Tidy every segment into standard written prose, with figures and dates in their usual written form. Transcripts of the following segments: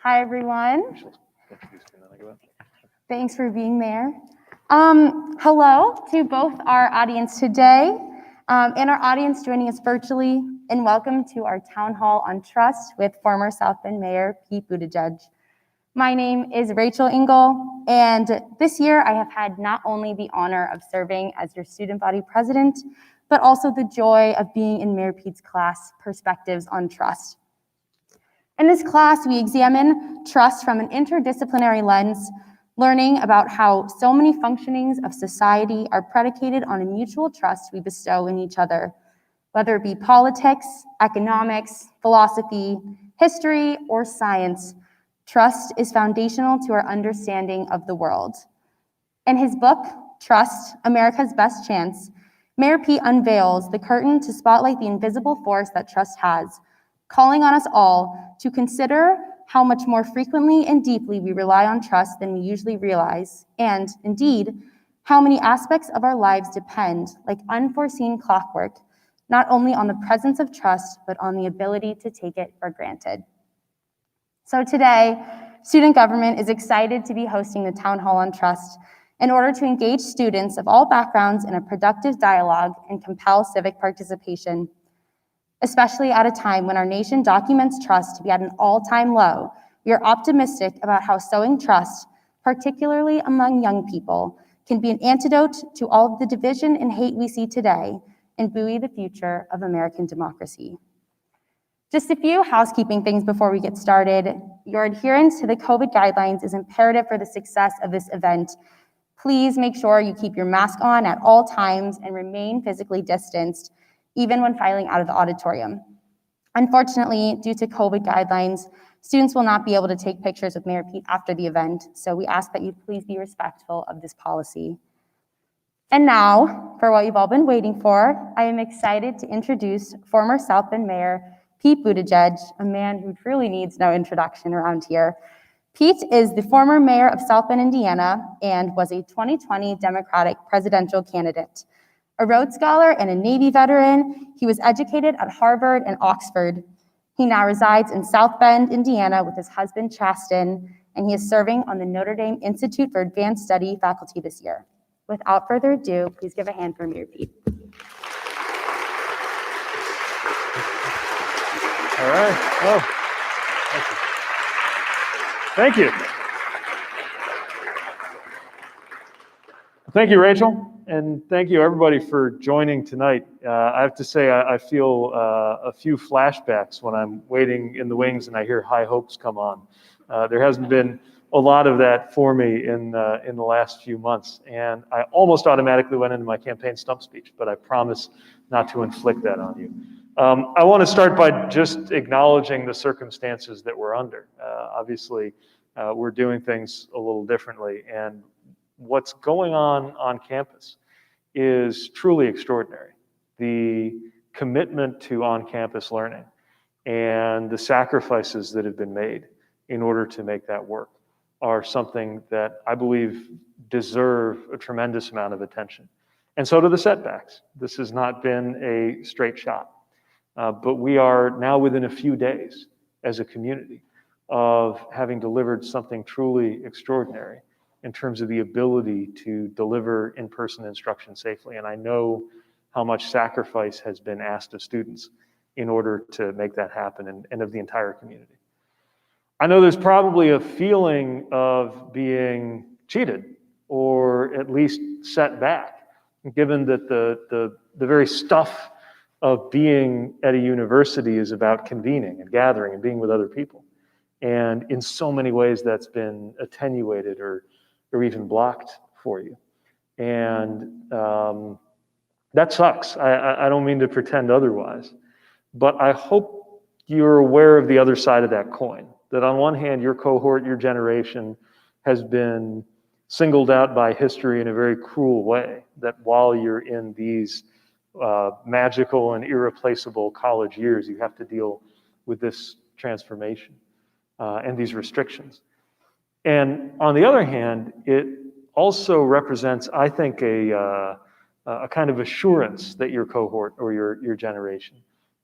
Hi, everyone. Thanks for being there. Hello to both our audience today and our audience joining us virtually, and welcome to our Town Hall on Trust with former South Bend Mayor Pete Buttigieg. My name is Rachel Engel, and this year I have had not only the honor of serving as your student body president, but also the joy of being in Mayor Pete's class, Perspectives on Trust. In this class, we examine trust from an interdisciplinary lens, learning about how so many functionings of society are predicated on a mutual trust we bestow in each other, whether it be politics, economics, philosophy, history, or science. Trust is foundational to our understanding of the world. In his book, Trust, America's Best Chance, Mayor Pete unveils the curtain to spotlight the invisible force that trust has, calling on us all to consider how much more frequently and deeply we rely on trust than we usually realize, and indeed, how many aspects of our lives depend, like unforeseen clockwork, not only on the presence of trust, but on the ability to take it for granted. So today, student government is excited to be hosting the Town Hall on Trust in order to engage students of all backgrounds in a productive dialogue and compel civic participation. Especially at a time when our nation documents trust to be at an all-time low, we are optimistic about how sowing trust, particularly among young people, can be an antidote to all of the division and hate we see today and buoy the future of American democracy. Just a few housekeeping things before we get started. Your adherence to the COVID guidelines is imperative for the success of this event. Please make sure you keep your mask on at all times and remain physically distanced, even when filing out of the auditorium. Unfortunately, due to COVID guidelines, students will not be able to take pictures with Mayor Pete after the event, so we ask that you please be respectful of this policy. And now, for what you've all been waiting for, I am excited to introduce former South Bend Mayor Pete Buttigieg, a man who truly needs no introduction around here. Pete is the former mayor of South Bend, Indiana, and was a 2020 Democratic presidential candidate. A Rhodes Scholar and a Navy veteran, he was educated at Harvard and Oxford. He now resides in South Bend, Indiana with his husband, Chasten, and he is serving on the Notre Dame Institute for Advanced Study faculty this year. Without further ado, please give a hand for Mayor Pete. All right. Oh, thank you. Thank you, Rachel. And thank you, everybody, for joining tonight. I have to say, I feel a few flashbacks when I'm waiting in the wings and I hear High Hopes come on. There hasn't been a lot of that for me in the last few months. And I almost automatically went into my campaign stump speech, but I promise not to inflict that on you. I want to start by just acknowledging the circumstances that we're under. Obviously, we're doing things a little differently, and what's going on campus is truly extraordinary. The commitment to on-campus learning and the sacrifices that have been made in order to make that work are something that I believe deserve a tremendous amount of attention. And so do the setbacks. This has not been a straight shot, but we are now within a few days as a community of having delivered something truly extraordinary in terms of the ability to deliver in-person instruction safely. And I know how much sacrifice has been asked of students in order to make that happen, and of the entire community. I know there's probably a feeling of being cheated, or at least set back, given that the very stuff of being at a university is about convening and gathering and being with other people. And in so many ways that's been attenuated or even blocked for you. And that sucks. I don't mean to pretend otherwise, but I hope you're aware of the other side of that coin, that on one hand, your cohort, your generation has been singled out by history in a very cruel way, that while you're in these magical and irreplaceable college years, you have to deal with this transformation and these restrictions. And on the other hand, it also represents, I think, a kind of assurance that your cohort or your generation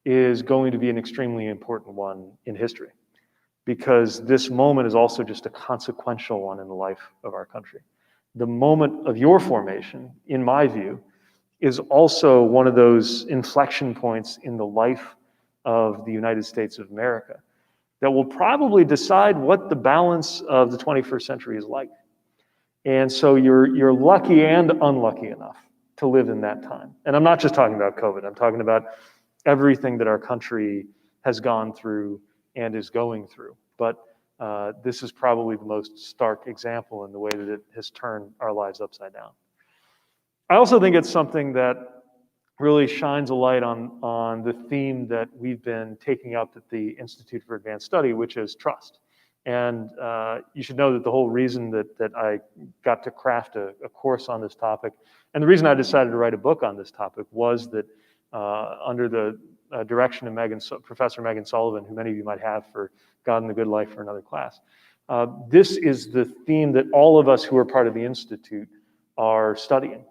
is going to be an extremely important one in history. because this moment is also just a consequential one in the life of our country. The moment of your formation, in my view, is also one of those inflection points in the life of the United States of America that will probably decide what the balance of the 21st century is like. And so you're lucky and unlucky enough to live in that time. And I'm not just talking about COVID, I'm talking about everything that our country has gone through and is going through. But this is probably the most stark example in the way that it has turned our lives upside down. I also think it's something that really shines a light on the theme that we've been taking up at the Institute for Advanced Study, which is trust. And you should know that the whole reason that I got to craft a course on this topic, and the reason I decided to write a book on this topic, was that under the direction of Professor Megan Sullivan, who many of you might have for God and the Good Life for another class, this is the theme that all of us who are part of the Institute are studying.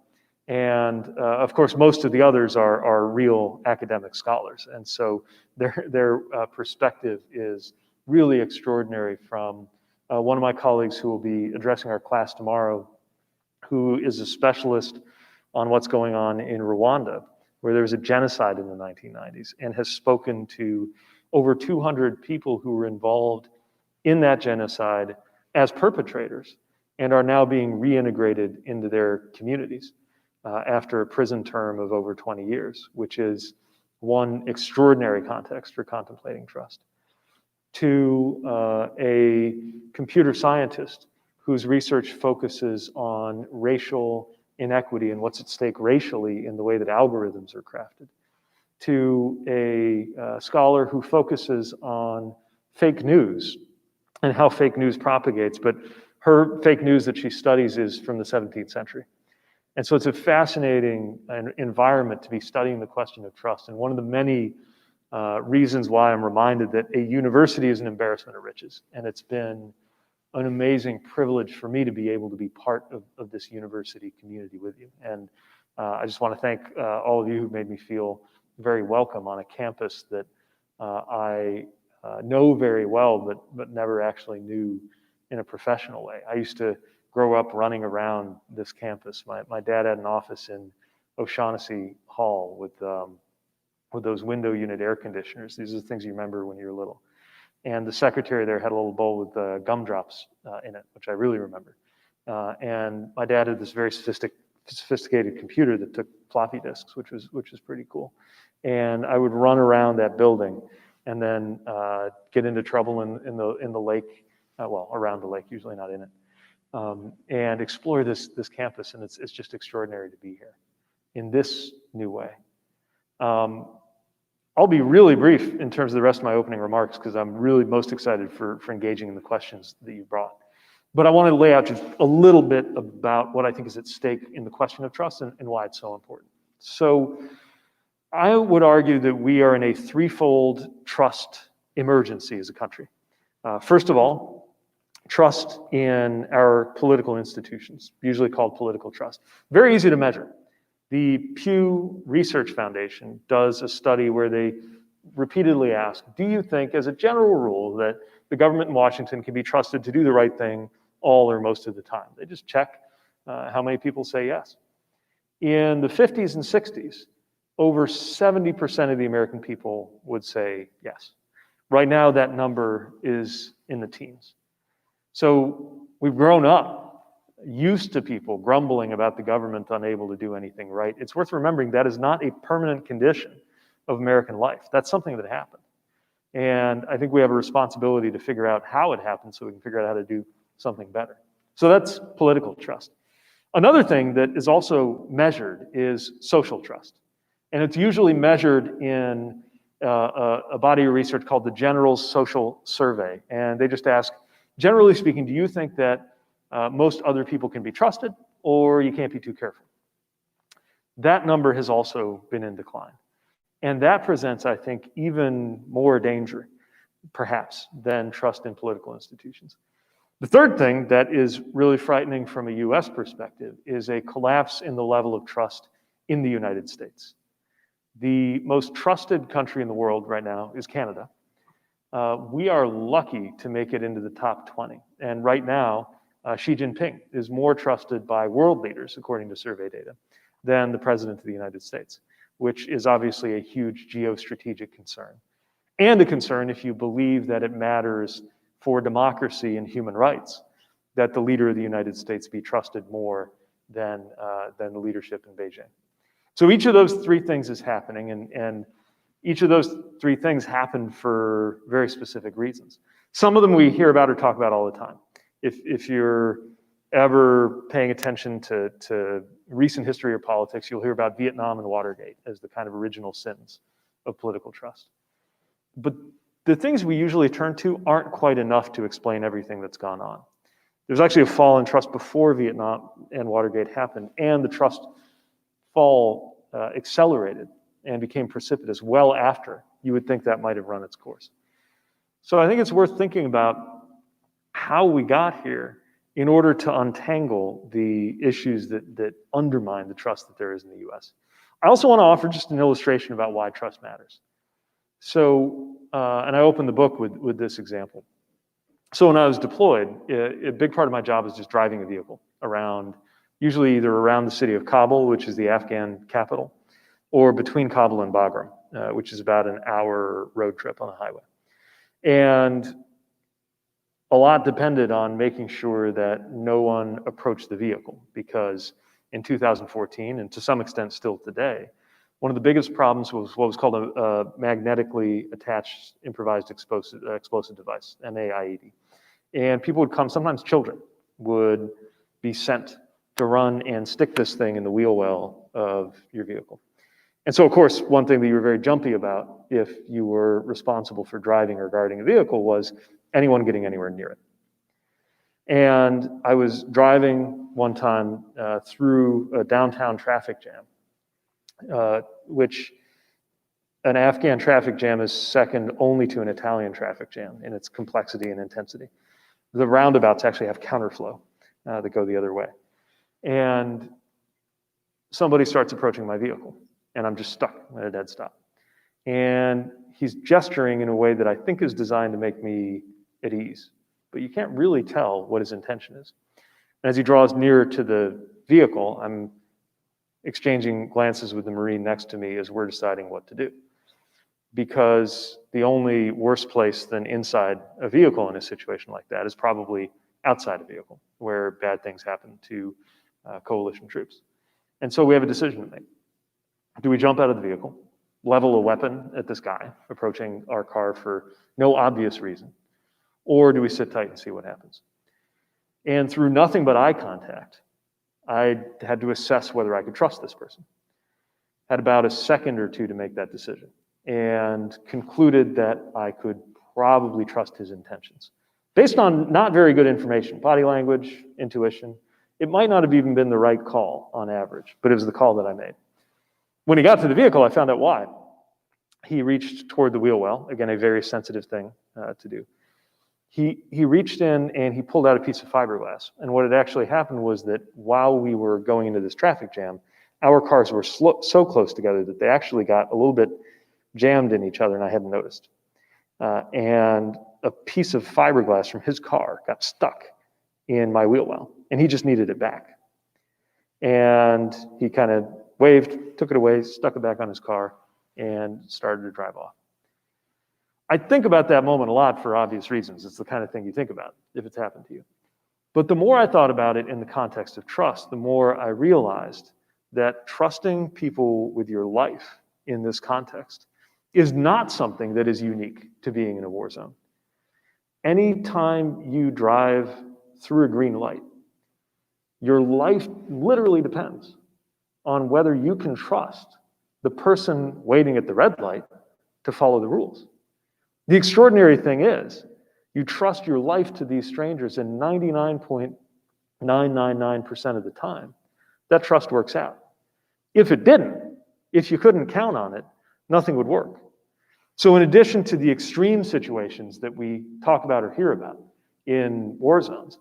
And of course, most of the others are real academic scholars. And so their perspective is really extraordinary from one of my colleagues who will be addressing our class tomorrow, who is a specialist on what's going on in Rwanda, where there was a genocide in the 1990s, and has spoken to over 200 people who were involved in that genocide as perpetrators and are now being reintegrated into their communities after a prison term of over 20 years, which is one extraordinary context for contemplating trust. To a computer scientist whose research focuses on racial inequity and what's at stake racially in the way that algorithms are crafted. To a scholar who focuses on fake news and how fake news propagates, but her fake news that she studies is from the 17th century. And so it's a fascinating environment to be studying the question of trust. And one of the many reasons why I'm reminded that a university is an embarrassment of riches. And it's been an amazing privilege for me to be able to be part of this university community with you. And I just want to thank all of you who made me feel very welcome on a campus that I know very well, but never actually knew in a professional way. I used to grow up running around this campus. My dad had an office in O'Shaughnessy Hall with those window unit air conditioners. These are the things you remember when you were little. And the secretary there had a little bowl with gumdrops in it, which I really remember. And my dad had this very sophisticated computer that took floppy disks, which was pretty cool. And I would run around that building and then get into trouble in the lake, well, around the lake, usually not in it. And explore this campus, and it's just extraordinary to be here in this new way. I'll be really brief in terms of the rest of my opening remarks because I'm really most excited for engaging in the questions that you brought. But I want to lay out just a little bit about what I think is at stake in the question of trust and why it's so important. So I would argue that we are in a threefold trust emergency as a country. First of all, trust in our political institutions, usually called political trust. Very easy to measure. The Pew Research Foundation does a study where they repeatedly ask, do you think as a general rule that the government in Washington can be trusted to do the right thing all or most of the time? They just check how many people say yes. In the 50s and 60s, over 70% of the American people would say yes. Right now, that number is in the teens. So we've grown up used to people grumbling about the government unable to do anything right. It's worth remembering that is not a permanent condition of American life. That's something that happened. And I think we have a responsibility to figure out how it happened so we can figure out how to do something better. So that's political trust. Another thing that is also measured is social trust. And it's usually measured in a body of research called the General Social Survey. And they just ask, generally speaking, do you think that most other people can be trusted, or you can't be too careful? That number has also been in decline. And that presents, I think, even more danger, perhaps, than trust in political institutions. The third thing that is really frightening from a US perspective is a collapse in the level of trust in the United States. The most trusted country in the world right now is Canada. we are lucky to make it into the top 20. And right now, Xi Jinping is more trusted by world leaders, according to survey data, than the President of the United States, which is obviously a huge geostrategic concern. And a concern if you believe that it matters for democracy and human rights that the leader of the United States be trusted more than the leadership in Beijing. So each of those three things is happening, and each of those three things happen for very specific reasons. Some of them we hear about or talk about all the time. If you're ever paying attention to recent history or politics, you'll hear about Vietnam and Watergate as the kind of original sins of political trust. But the things we usually turn to aren't quite enough to explain everything that's gone on. There's actually a fall in trust before Vietnam and Watergate happened, and the trust fall accelerated and became precipitous well after you would think that might have run its course. So I think it's worth thinking about how we got here in order to untangle the issues that undermine the trust that there is in the US. I also want to offer just an illustration about why trust matters. So, and I opened the book with this example. So when I was deployed, a big part of my job is just driving a vehicle around, usually either around the city of Kabul, which is the Afghan capital, or between Kabul and Bagram, which is about an hour road trip on a highway. And a lot depended on making sure that no one approached the vehicle, because in 2014, and to some extent still today, one of the biggest problems was what was called a magnetically attached improvised explosive device, MAIED. And people would come, sometimes children would be sent to run and stick this thing in the wheel well of your vehicle. And so, of course, one thing that you were very jumpy about if you were responsible for driving or guarding a vehicle was anyone getting anywhere near it. And I was driving one time through a downtown traffic jam, which an Afghan traffic jam is second only to an Italian traffic jam in its complexity and intensity. The roundabouts actually have counterflow that go the other way. And somebody starts approaching my vehicle, and I'm just stuck at a dead stop. And he's gesturing in a way that I think is designed to make me at ease, but you can't really tell what his intention is. And as he draws nearer to the vehicle, I'm exchanging glances with the Marine next to me as we're deciding what to do. Because the only worse place than inside a vehicle in a situation like that is probably outside a vehicle, where bad things happen to coalition troops. And so we have a decision to make. Do we jump out of the vehicle, level a weapon at this guy approaching our car for no obvious reason, or do we sit tight and see what happens? And through nothing but eye contact, I had to assess whether I could trust this person. Had about a second or two to make that decision, and concluded that I could probably trust his intentions. Based on not very good information, body language, intuition, it might not have even been the right call on average, but it was the call that I made. When he got to the vehicle, I found out why. He reached toward the wheel well, again, a very sensitive thing to do. He reached in and he pulled out a piece of fiberglass. And what had actually happened was that while we were going into this traffic jam, our cars were so close together that they actually got a little bit jammed in each other, and I hadn't noticed. And a piece of fiberglass from his car got stuck in my wheel well, and he just needed it back. And he kind of waved, took it away, stuck it back on his car, and started to drive off. I think about that moment a lot for obvious reasons. It's the kind of thing you think about if it's happened to you. But the more I thought about it in the context of trust, the more I realized that trusting people with your life in this context is not something that is unique to being in a war zone. Anytime you drive through a green light, your life literally depends on whether you can trust the person waiting at the red light to follow the rules. The extraordinary thing is, you trust your life to these strangers, and 99.999% of the time, that trust works out. If it didn't, if you couldn't count on it, nothing would work. So in addition to the extreme situations that we talk about or hear about in war zones,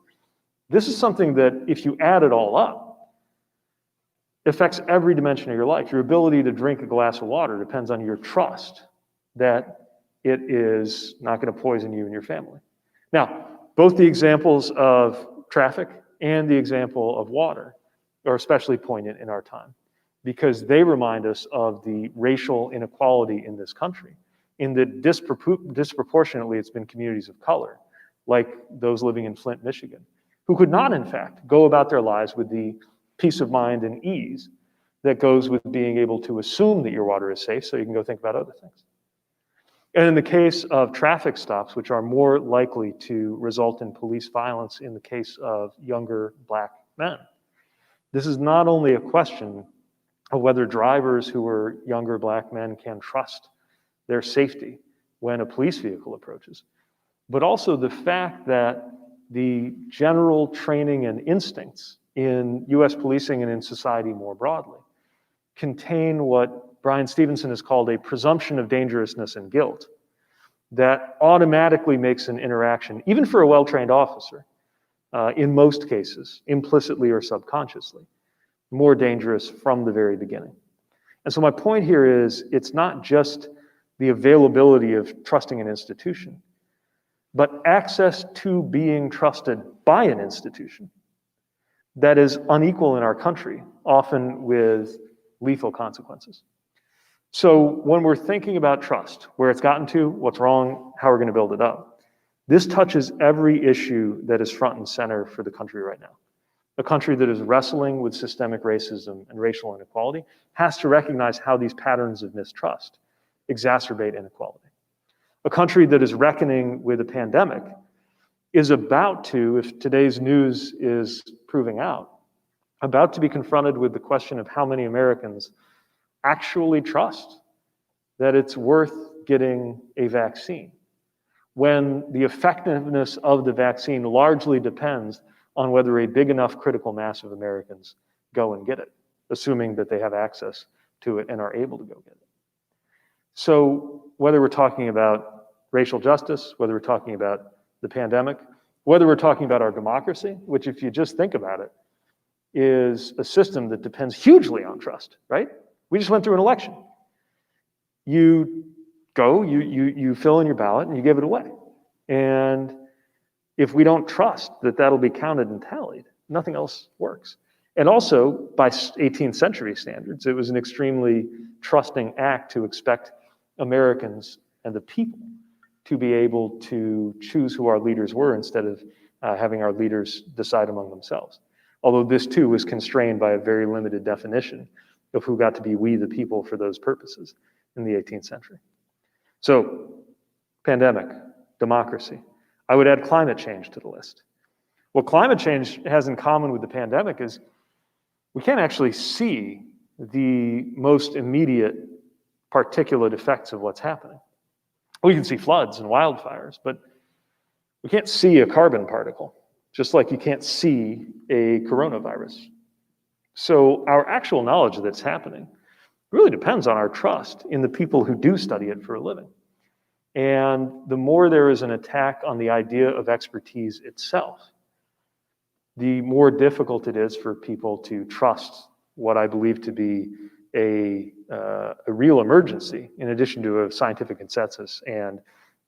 this is something that, if you add it all up, affects every dimension of your life. Your ability to drink a glass of water depends on your trust that it is not going to poison you and your family. Now, both the examples of traffic and the example of water are especially poignant in our time because they remind us of the racial inequality in this country, in that disproportionately it's been communities of color, like those living in Flint, Michigan, who could not, in fact, go about their lives with the peace of mind and ease that goes with being able to assume that your water is safe so you can go think about other things. And in the case of traffic stops, which are more likely to result in police violence in the case of younger Black men, this is not only a question of whether drivers who are younger Black men can trust their safety when a police vehicle approaches, but also the fact that the general training and instincts in US policing and in society more broadly contain what Brian Stevenson has called a presumption of dangerousness and guilt that automatically makes an interaction, even for a well-trained officer, in most cases, implicitly or subconsciously, more dangerous from the very beginning. And so my point here is, it's not just the availability of trusting an institution, but access to being trusted by an institution that is unequal in our country, often with lethal consequences. So when we're thinking about trust, where it's gotten to, what's wrong, how we're going to build it up, this touches every issue that is front and center for the country right now. A country that is wrestling with systemic racism and racial inequality has to recognize how these patterns of mistrust exacerbate inequality. A country that is reckoning with a pandemic is about to, if today's news is proving out, about to be confronted with the question of how many Americans actually trust that it's worth getting a vaccine, when the effectiveness of the vaccine largely depends on whether a big enough critical mass of Americans go and get it, assuming that they have access to it and are able to go get it. So whether we're talking about racial justice, whether we're talking about the pandemic, whether we're talking about our democracy, which if you just think about it, is a system that depends hugely on trust, right? We just went through an election. You go, you fill in your ballot and you give it away. And if we don't trust that that'll be counted and tallied, nothing else works. And also, by 18th century standards, it was an extremely trusting act to expect Americans and the people to be able to choose who our leaders were instead of having our leaders decide among themselves. Although this too was constrained by a very limited definition of who got to be we the people for those purposes in the 18th century. So, pandemic, democracy. I would add climate change to the list. What climate change has in common with the pandemic is we can't actually see the most immediate particulate effects of what's happening. We can see floods and wildfires, but we can't see a carbon particle, just like you can't see a coronavirus. So our actual knowledge that's happening really depends on our trust in the people who do study it for a living. And the more there is an attack on the idea of expertise itself, the more difficult it is for people to trust what I believe to be a real emergency, in addition to a scientific consensus and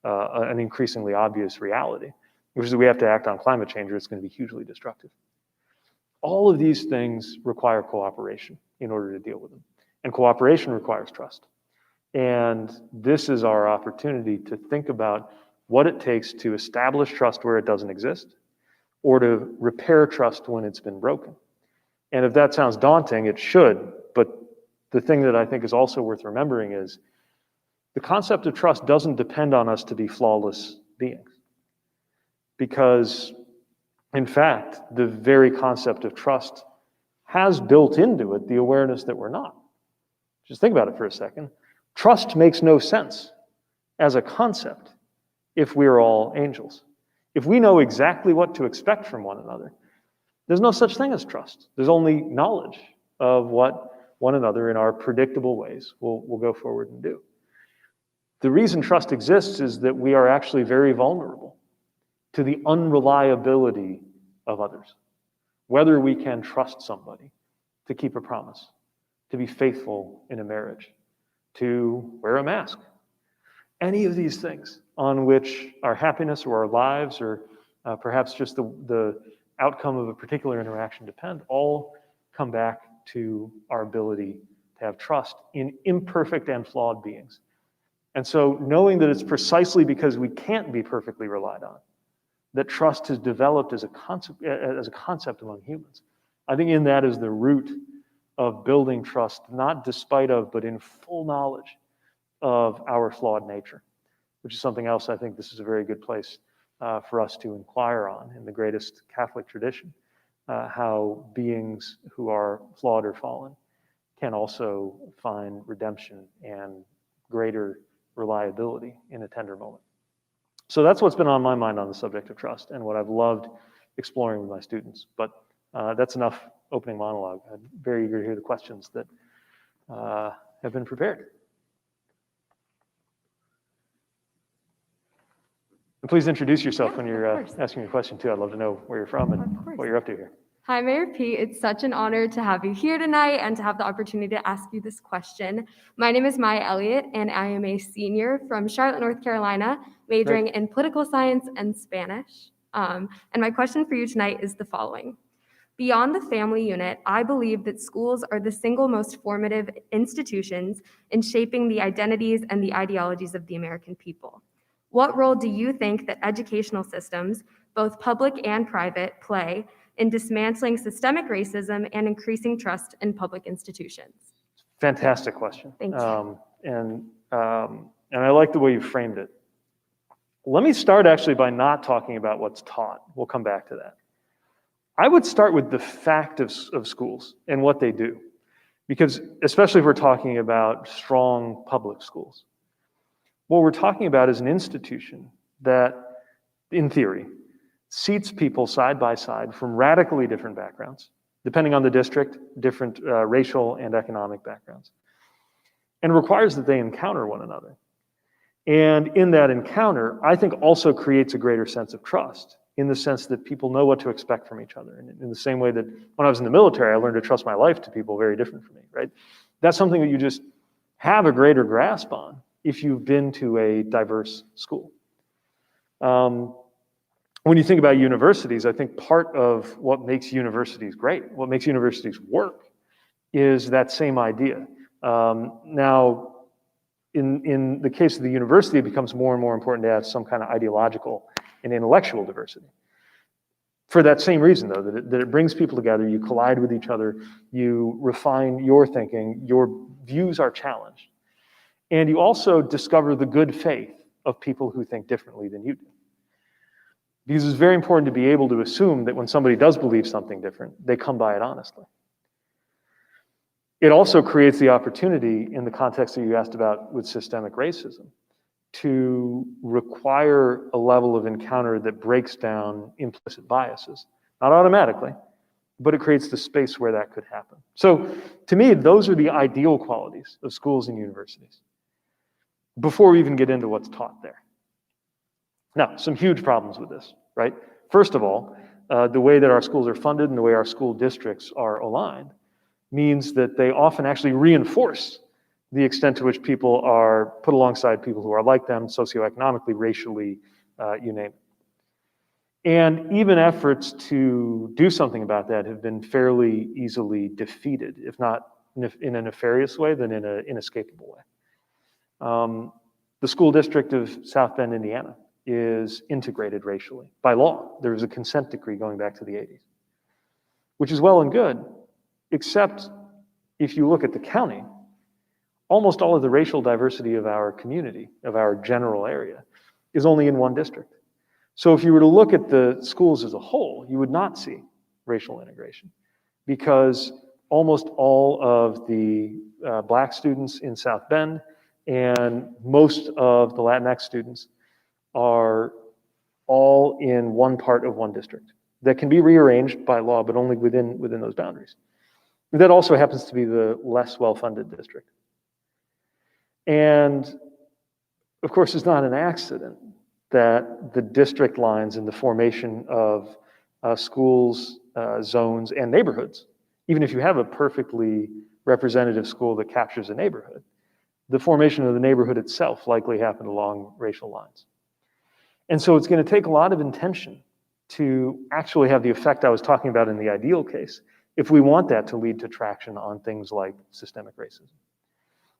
an increasingly obvious reality, which is that we have to act on climate change or it's going to be hugely destructive. All of these things require cooperation in order to deal with them. And cooperation requires trust. And this is our opportunity to think about what it takes to establish trust where it doesn't exist, or to repair trust when it's been broken. And if that sounds daunting, it should, but the thing that I think is also worth remembering is the concept of trust doesn't depend on us to be flawless beings. Because, in fact, the very concept of trust has built into it the awareness that we're not. Just think about it for a second. Trust makes no sense as a concept if we're all angels. If we know exactly what to expect from one another, there's no such thing as trust. There's only knowledge of what one another in our predictable ways will go forward and do. The reason trust exists is that we are actually very vulnerable to the unreliability of others. Whether we can trust somebody to keep a promise, to be faithful in a marriage, to wear a mask, Any of these things on which our happiness or our lives or perhaps just the outcome of a particular interaction depend, all come back to our ability to have trust in imperfect and flawed beings. And so knowing that it's precisely because we can't be perfectly relied on that trust has developed as a concept among humans. I think in that is the root of building trust, not despite of, but in full knowledge of our flawed nature, which is something else I think this is a very good place for us to inquire on in the greatest Catholic tradition, how beings who are flawed or fallen can also find redemption and greater reliability in a tender moment. So that's what's been on my mind on the subject of trust and what I've loved exploring with my students. But that's enough opening monologue. I'm very eager to hear the questions that have been prepared. And please introduce yourself when you're asking a question too. I'd love to know where you're from and what you're up to here. Hi, Mayor Pete. It's such an honor to have you here tonight and to have the opportunity to ask you this question. My name is Maya Elliott, and I am a senior from Charlotte, North Carolina, majoring in political science and Spanish. And my question for you tonight is the following. Beyond the family unit, I believe that schools are the single most formative institutions in shaping the identities and the ideologies of the American people. What role do you think that educational systems, both public and private, play in dismantling systemic racism and increasing trust in public institutions? Fantastic question. Thank you. And I like the way you framed it. Let me start actually by not talking about what's taught. We'll come back to that. I would start with the fact of schools and what they do, because especially if we're talking about strong public schools, what we're talking about is an institution that, in theory, seats people side by side from radically different backgrounds, depending on the district, different racial and economic backgrounds, and requires that they encounter one another. And in that encounter, I think also creates a greater sense of trust, in the sense that people know what to expect from each other. And in the same way that when I was in the military, I learned to trust my life to people very different from me, right? That's something that you just have a greater grasp on if you've been to a diverse school. When you think about universities, I think part of what makes universities great, what makes universities work, is that same idea. Now, in the case of the university, it becomes more and more important to have some kind of ideological and intellectual diversity. For that same reason, though, that it brings people together, you collide with each other, you refine your thinking, your views are challenged. And you also discover the good faith of people who think differently than you do. Because it's very important to be able to assume that when somebody does believe something different, they come by it honestly. It also creates the opportunity, in the context that you asked about with systemic racism, to require a level of encounter that breaks down implicit biases. Not automatically, but it creates the space where that could happen. So to me, those are the ideal qualities of schools and universities, before we even get into what's taught there. Now, some huge problems with this, right? First of all, the way that our schools are funded and the way our school districts are aligned means that they often actually reinforce the extent to which people are put alongside people who are like them, socioeconomically, racially, you name it. And even efforts to do something about that have been fairly easily defeated, if not in a nefarious way, then in an inescapable way. The school district of South Bend, Indiana, is integrated racially by law. There's a consent decree going back to the 80s, which is well and good, except if you look at the county, almost all of the racial diversity of our community, of our general area, is only in one district. So if you were to look at the schools as a whole, you would not see racial integration, because almost all of the Black students in South Bend and most of the Latinx students are all in one part of one district that can be rearranged by law, but only within those boundaries. That also happens to be the less well-funded district. And of course, it's not an accident that the district lines in the formation of schools, zones, and neighborhoods, even if you have a perfectly representative school that captures a neighborhood, the formation of the neighborhood itself likely happened along racial lines. And so it's going to take a lot of intention to actually have the effect I was talking about in the ideal case, if we want that to lead to traction on things like systemic racism.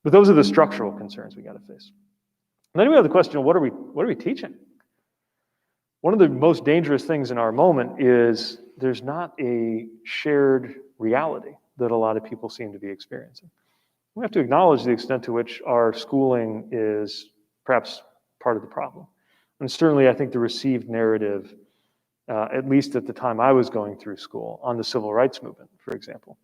But those are the structural concerns we got to face. And then we have the question of what are we teaching? One of the most dangerous things in our moment is there's not a shared reality that a lot of people seem to be experiencing. We have to acknowledge the extent to which our schooling is perhaps part of the problem. And certainly I think the received narrative, at least at the time I was going through school, on the civil rights movement, for example,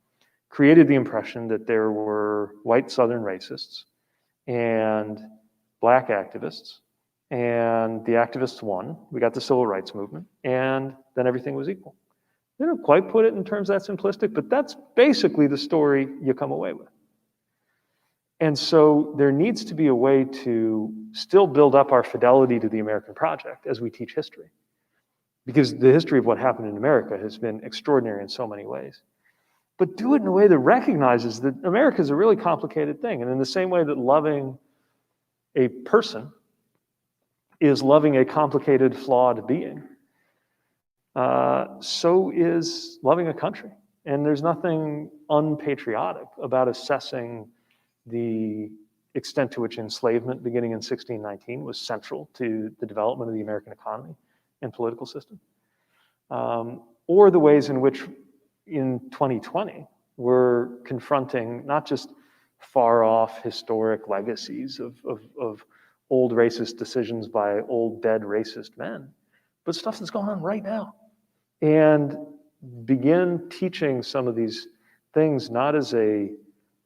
created the impression that there were white Southern racists and black activists, and the activists won. We got the civil rights movement, and then everything was equal. They don't quite put it in terms that simplistic, but that's basically the story you come away with. And so there needs to be a way to still build up our fidelity to the American project as we teach history. Because the history of what happened in America has been extraordinary in so many ways. But do it in a way that recognizes that America is a really complicated thing. And in the same way that loving a person is loving a complicated, flawed being, so is loving a country. And there's nothing unpatriotic about assessing the extent to which enslavement beginning in 1619 was central to the development of the American economy and political system, or the ways in which in 2020 we're confronting not just far-off historic legacies of old racist decisions by old dead racist men, but stuff that's going on right now. And begin teaching some of these things not as a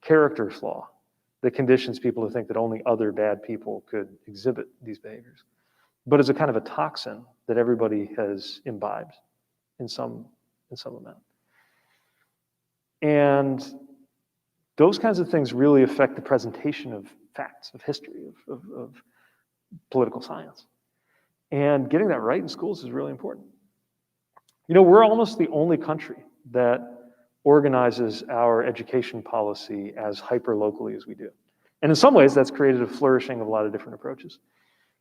character flaw that conditions people to think that only other bad people could exhibit these behaviors, but as a kind of a toxin that everybody has imbibed in some amount. And those kinds of things really affect the presentation of facts, of history, of political science. And getting that right in schools is really important. You know, we're almost the only country that organizes our education policy as hyper-locally as we do. And in some ways, that's created a flourishing of a lot of different approaches.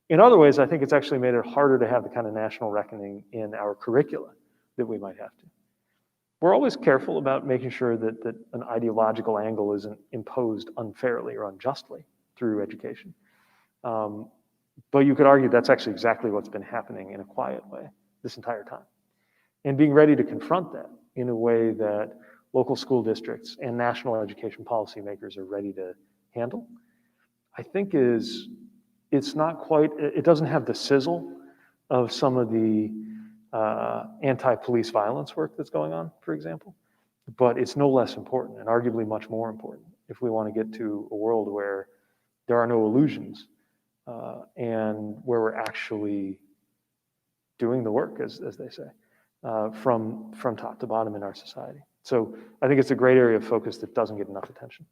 In other ways, I think it's actually made it harder to have the kind of national reckoning in our curricula that we might have to. We're always careful about making sure that an ideological angle isn't imposed unfairly or unjustly through education. But you could argue that's actually exactly what's been happening in a quiet way this entire time. And being ready to confront that in a way that local school districts and national education policymakers are ready to handle, I think it's not quite, it doesn't have the sizzle of some of the anti-police violence work that's going on, for example, but it's no less important and arguably much more important if we want to get to a world where there are no illusions and where we're actually doing the work, as they say, from top to bottom in our society. So I think it's a great area of focus that doesn't get enough attention.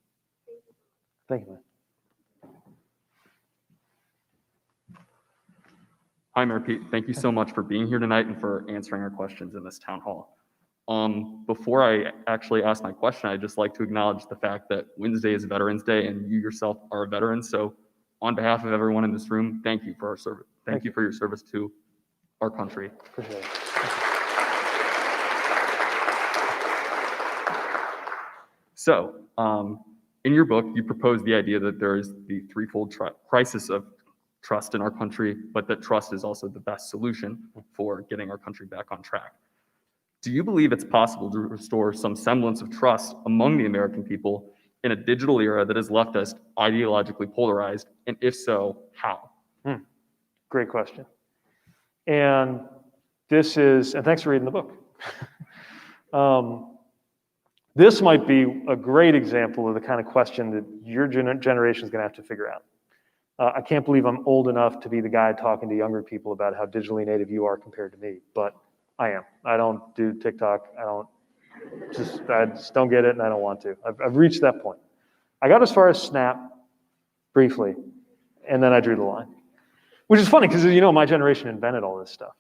Thank you, man. Hi, Mayor Pete. Thank you so much for being here tonight and for answering our questions in this town hall. Before I actually ask my question, I'd just like to acknowledge the fact that Wednesday is Veterans Day and you yourself are a veteran. So on behalf of everyone in this room, thank you for our service. Thank you for your service to our country. Appreciate it. So, in your book, you propose the idea that there is the threefold crisis of trust in our country, but that trust is also the best solution for getting our country back on track. Do you believe it's possible to restore some semblance of trust among the American people in a digital era that has left us ideologically polarized? And if so, how? Great question. And thanks for reading the book. This might be a great example of the kind of question that your generation is going to have to figure out. I can't believe I'm old enough to be the guy talking to younger people about how digitally native you are compared to me, but I am. I don't do TikTok. I just don't get it, and I don't want to. I've reached that point. I got as far as Snap briefly, and then I drew the line, which is funny because, you know, my generation invented all this stuff.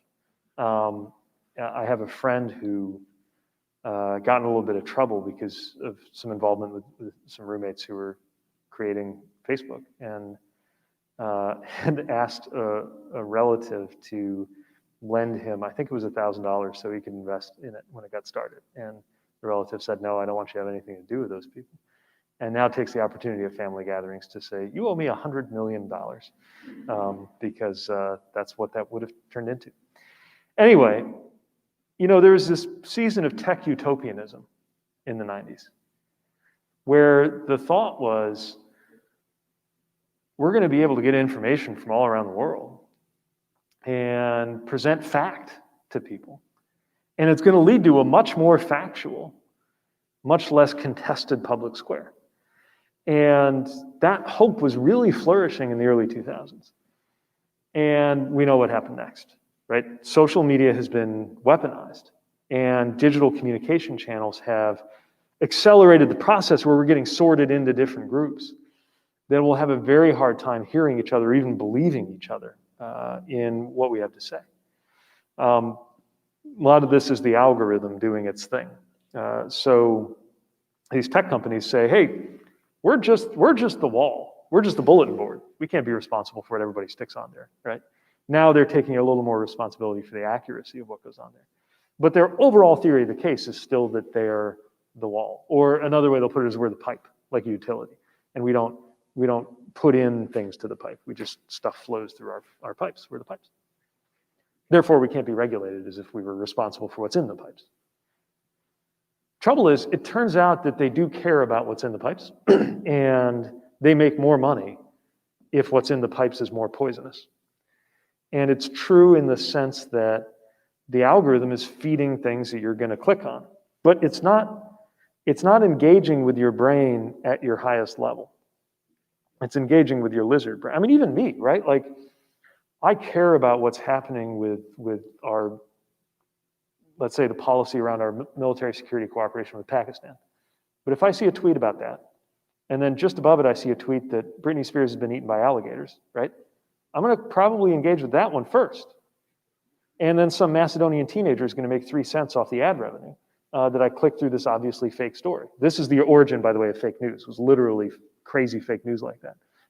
I have a friend who got in a little bit of trouble because of some involvement with some roommates who were creating Facebook and had asked a relative to lend him, I think it was $1,000 so he could invest in it when it got started. And the relative said, no, I don't want you to have anything to do with those people. And now takes the opportunity of family gatherings to say, you owe me $100 million, because that's what that would have turned into. Anyway, there was this season of tech utopianism in the 90s, where the thought was, we're going to be able to get information from all around the world and present fact to people. And it's going to lead to a much more factual, much less contested public square. And that hope was really flourishing in the early 2000s. And we know what happened next, right? Social media has been weaponized, and digital communication channels have accelerated the process where we're getting sorted into different groups. Then we'll have a very hard time hearing each other, even believing each other in what we have to say. A lot of this is the algorithm doing its thing. So these tech companies say, hey, we're just the wall. We're just the bulletin board. We can't be responsible for what everybody sticks on there, right? Now they're taking a little more responsibility for the accuracy of what goes on there. But their overall theory of the case is still that they're the wall. Or another way they'll put it is we're the pipe, like a utility. And we don't put in things to the pipe. We just, stuff flows through our pipes. We're the pipes. Therefore, we can't be regulated as if we were responsible for what's in the pipes. Trouble is, it turns out that they do care about what's in the pipes, and they make more money if what's in the pipes is more poisonous. And it's true in the sense that the algorithm is feeding things that you're going to click on, but it's not engaging with your brain at your highest level. It's engaging with your lizard brain. I mean, even me, right? Like, I care about what's happening with our, let's say, the policy around our military security cooperation with Pakistan. But if I see a tweet about that, and then just above it I see a tweet that Britney Spears has been eaten by alligators, right? I'm going to probably engage with that one first. And then some Macedonian teenager is going to make 3 cents off the ad revenue that I clicked through this obviously fake story. This is the origin, by the way, of fake news. It was literally crazy fake news like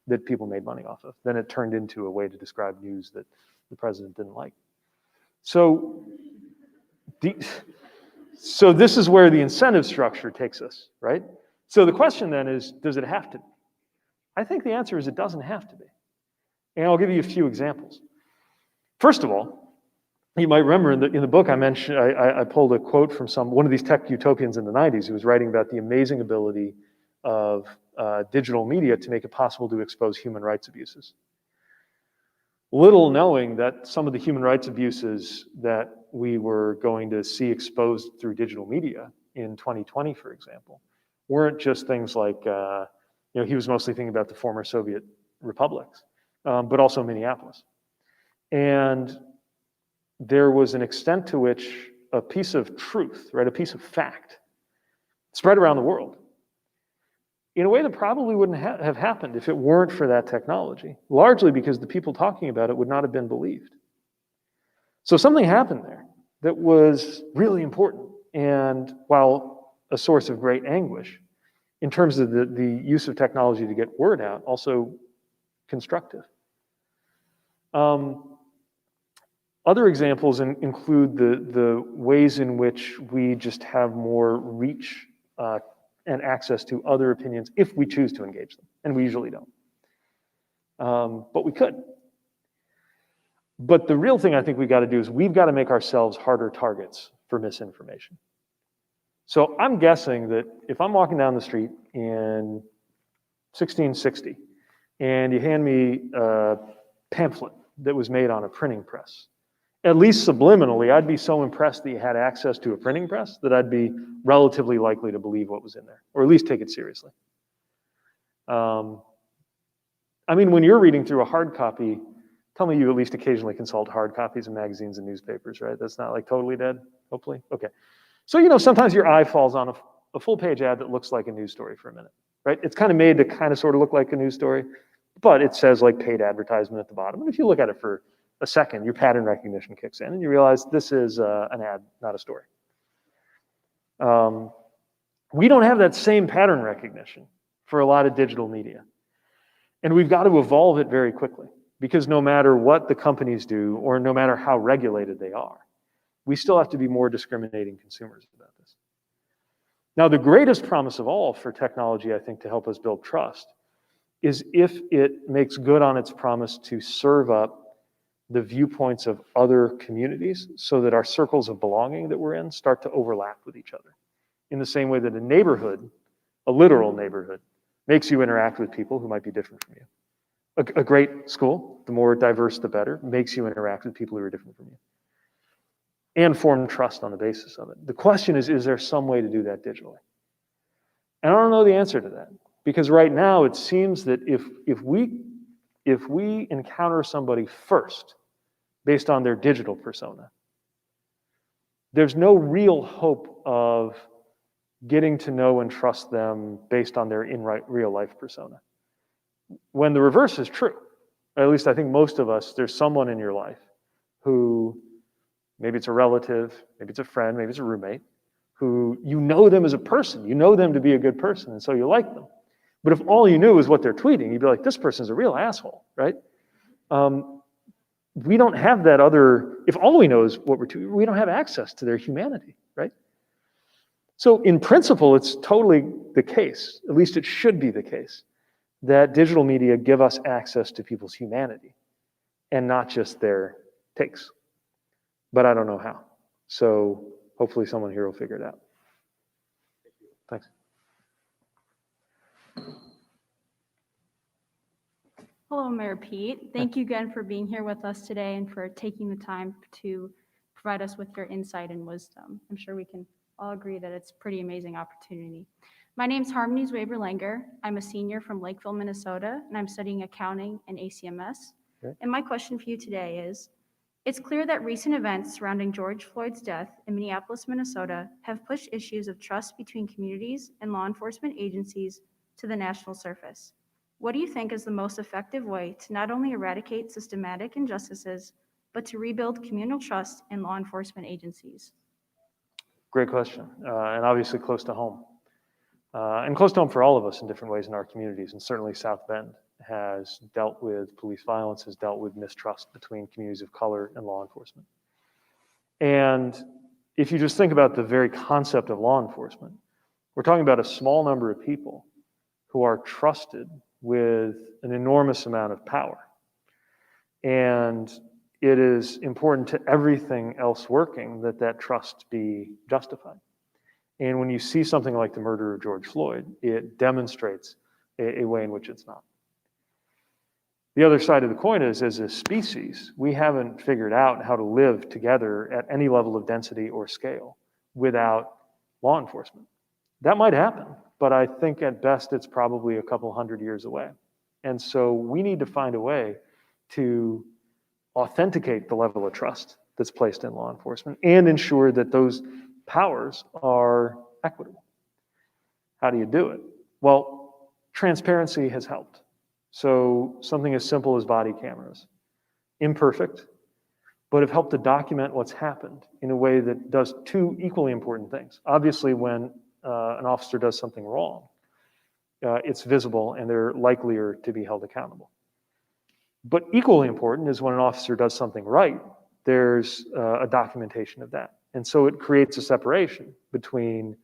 that people made money off of. Then it turned into a way to describe news that the president didn't like. So this is where the incentive structure takes us, right? So the question then is, does it have to be? I think the answer is it doesn't have to be. And I'll give you a few examples. First of all, you might remember in the book I mentioned, I pulled a quote from one of these tech utopians in the 90s who was writing about the amazing ability of digital media to make it possible to expose human rights abuses. Little knowing that some of the human rights abuses that we were going to see exposed through digital media in 2020, for example, weren't just things like, he was mostly thinking about the former Soviet republics, but also Minneapolis. And there was an extent to which a piece of truth, right, a piece of fact, spread around the world in a way that probably wouldn't have happened if it weren't for that technology, largely because the people talking about it would not have been believed. So something happened there that was really important, and while a source of great anguish, in terms of the use of technology to get word out, also constructive. Other examples include the ways in which we just have more reach and access to other opinions if we choose to engage them, and we usually don't. But we could. But the real thing I think we got to do is we've got to make ourselves harder targets for misinformation. So I'm guessing that if I'm walking down the street in 1660 and you hand me a pamphlet that was made on a printing press, at least subliminally, I'd be so impressed that you had access to a printing press that I'd be relatively likely to believe what was in there, or at least take it seriously. I mean, when you're reading through a hard copy, tell me you at least occasionally consult hard copies of magazines and newspapers, right? That's not like totally dead, hopefully? Okay. So, sometimes your eye falls on a full-page ad that looks like a news story for a minute, right? It's kind of made to kind of sort of look like a news story, but it says like paid advertisement at the bottom. And if you look at it for a second, your pattern recognition kicks in and you realize this is an ad, not a story. We don't have that same pattern recognition for a lot of digital media. And we've got to evolve it very quickly, because no matter what the companies do, or no matter how regulated they are, we still have to be more discriminating consumers about this. Now, the greatest promise of all for technology, I think, to help us build trust is if it makes good on its promise to serve up the viewpoints of other communities so that our circles of belonging that we're in start to overlap with each other. In the same way that a neighborhood, a literal neighborhood, makes you interact with people who might be different from you. A great school, the more diverse the better, makes you interact with people who are different from you and form trust on the basis of it. The question is there some way to do that digitally? And I don't know the answer to that, because right now it seems that if we encounter somebody first based on their digital persona, there's no real hope of getting to know and trust them based on their real life persona. When the reverse is true, or at least I think most of us, there's someone in your life who, maybe it's a relative, maybe it's a friend, maybe it's a roommate, who you know them as a person, you know them to be a good person, and so you like them. But if all you knew is what they're tweeting, you'd be like, this person's a real asshole, right? We don't have that other, if all we know is what we're tweeting, we don't have access to their humanity, right? So in principle, it's totally the case, at least it should be the case, that digital media give us access to people's humanity and not just their takes. But I don't know how. So hopefully someone here will figure it out. Thanks. Hello, Mayor Pete. Thank you again for being here with us today and for taking the time to provide us with your insight and wisdom. I'm sure we can all agree that it's a pretty amazing opportunity. My name is Harmony Zwaber-Langer. I'm a senior from Lakeville, Minnesota, and I'm studying accounting and ACMS. Okay. And my question for you today is, it's clear that recent events surrounding George Floyd's death in Minneapolis, Minnesota, have pushed issues of trust between communities and law enforcement agencies to the national surface. What do you think is the most effective way to not only eradicate systematic injustices, but to rebuild communal trust in law enforcement agencies? Great question, and obviously close to home. And close to home for all of us in different ways in our communities, and certainly South Bend has dealt with police violence, has dealt with mistrust between communities of color and law enforcement. And if you just think about the very concept of law enforcement, we're talking about a small number of people who are trusted with an enormous amount of power. And it is important to everything else working that that trust be justified. And when you see something like the murder of George Floyd, it demonstrates a way in which it's not. The other side of the coin is, as a species, we haven't figured out how to live together at any level of density or scale without law enforcement. That might happen, but I think at best it's probably a couple hundred years away. And so we need to find a way to authenticate the level of trust that's placed in law enforcement and ensure that those powers are equitable. How do you do it? Well, transparency has helped. So something as simple as body cameras, imperfect, but have helped to document what's happened in a way that does two equally important things. Obviously, when an officer does something wrong, it's visible and they're likelier to be held accountable. But equally important is when an officer does something right, there's a documentation of that. And so it creates a separation between